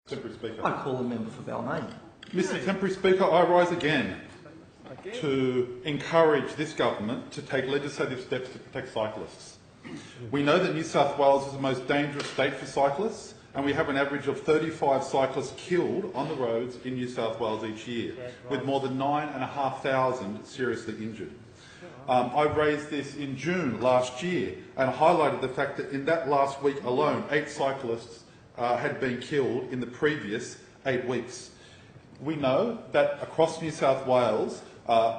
Temporary Speaker. I call the member for Balmain. Mr Temporary Speaker, I rise again to encourage this government to take legislative steps to protect cyclists. We know that New South Wales is the most dangerous state for cyclists, and we have an average of 35 cyclists killed on the roads in New South Wales each year, with more than 9,500 seriously injured. I raised this in June last year and highlighted the fact that in that last week alone, 8 cyclists had been killed in the previous 8 weeks. We know that across New South Wales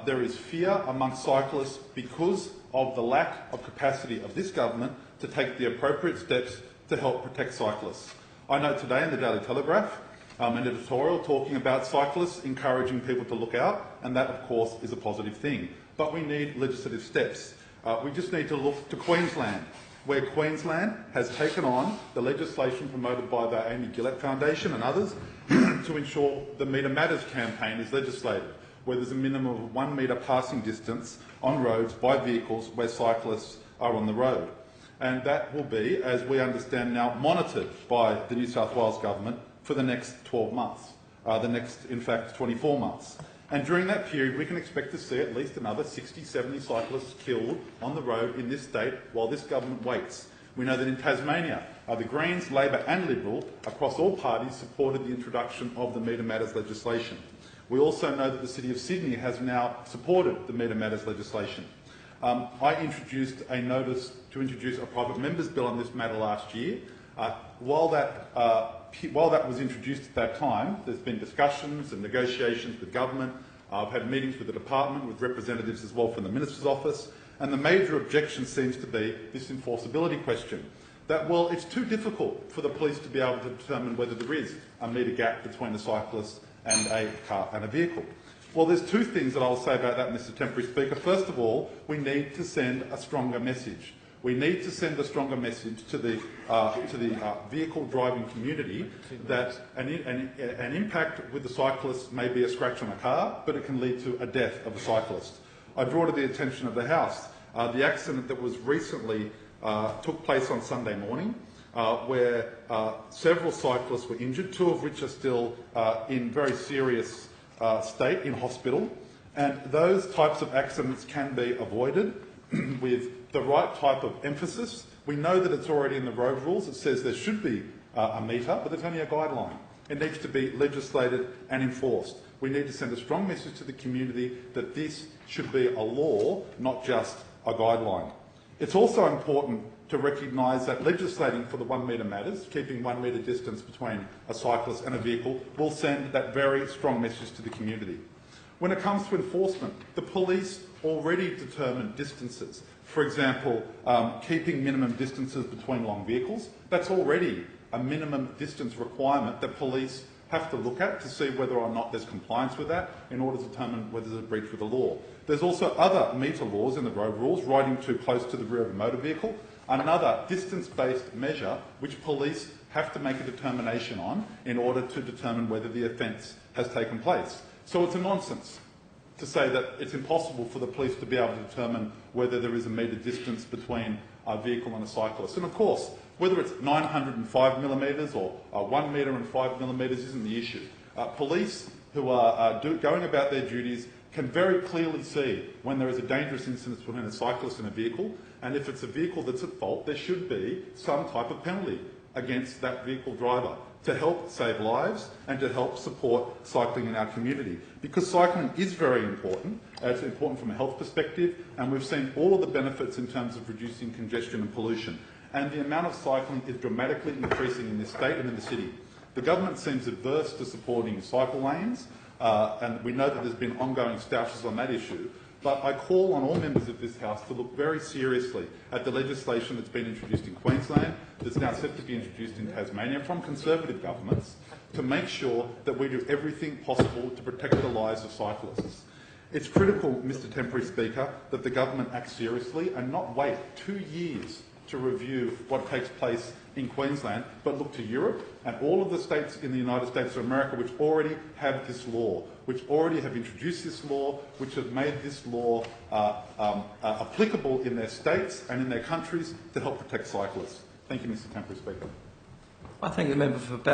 there is fear amongst cyclists because of the lack of capacity of this government to take the appropriate steps to help protect cyclists. I know today in the Daily Telegraph an editorial talking about cyclists encouraging people to look out, and that of course is a positive thing. But we need legislative steps. We just need to look to Queensland, where Queensland has taken on the legislation promoted by the Amy Gillett Foundation and others to ensure the Meter Matters campaign is legislated, where there's a minimum of 1 metre passing distance on roads by vehicles where cyclists are on the road. And that will be, as we understand now, monitored by the New South Wales Government for the next 12 months, in fact, 24 months. And during that period, we can expect to see at least another 60, 70 cyclists killed on the road in this state while this government waits. We know that in Tasmania, the Greens, Labor and Liberal, across all parties, supported the introduction of the Meter Matters legislation. We also know that the City of Sydney has now supported the Meter Matters legislation. I introduced a notice to introduce a private member's bill on this matter last year. While that was introduced at that time, there's been discussions and negotiations with government. I've had meetings with the department, with representatives as well from the Minister's office, and the major objection seems to be this enforceability question. That, well, it's too difficult for the police to be able to determine whether there is a metre gap between a cyclist and a car and a vehicle. Well, there's 2 things that I'll say about that, Mr Temporary Speaker. First of all, we need to send a stronger message. We need to send a stronger message to the vehicle driving community that an impact with the cyclist may be a scratch on a car, but it can lead to a death of a cyclist. I draw to the attention of the House the accident that was recently took place on Sunday morning, where several cyclists were injured, 2 of which are still in very serious state in hospital. And those types of accidents can be avoided with the right type of emphasis. We know that it's already in the road rules. It says there should be a meter, but there's only a guideline. It needs to be legislated and enforced. We need to send a strong message to the community that this should be a law, not just a guideline. It's also important to recognise that legislating for the 1 metre matters, keeping 1 metre distance between a cyclist and a vehicle, will send that very strong message to the community. When it comes to enforcement, the police already determine distances. For example, keeping minimum distances between long vehicles, that's already a minimum distance requirement that police have to look at to see whether or not there's compliance with that in order to determine whether there's a breach with the law. There's also other metre laws in the road rules, riding too close to the rear of a motor vehicle, another distance-based measure which police have to make a determination on in order to determine whether the offence has taken place. So it's a nonsense to say that it's impossible for the police to be able to determine whether there is a metre distance between a vehicle and a cyclist. And of course, whether it's 905 millimetres or 1 metre and 5 millimetres isn't the issue. Police who are going about their duties can very clearly see when there is a dangerous incident between a cyclist and a vehicle, and if it's a vehicle that's at fault, there should be some type of penalty against that vehicle driver to help save lives and to help support cycling in our community. Because cycling is very important. It's important from a health perspective, and we've seen all of the benefits in terms of reducing congestion and pollution. And the amount of cycling is dramatically increasing in this state and in the city. The government seems adverse to supporting cycle lanes, and we know that there's been ongoing stoushes on that issue. But I call on all members of this House to look very seriously at the legislation that's been introduced in Queensland, that's now set to be introduced in Tasmania from Conservative governments, to make sure that we do everything possible to protect the lives of cyclists. It's critical, Mr Temporary Speaker, that the government act seriously and not wait 2 years to review what takes place in Queensland, but look to Europe and all of the states in the United States of America which already have this law, which already have introduced this law, which have made this law applicable in their states and in their countries to help protect cyclists. Thank you, Mr Temporary Speaker. I thank the member for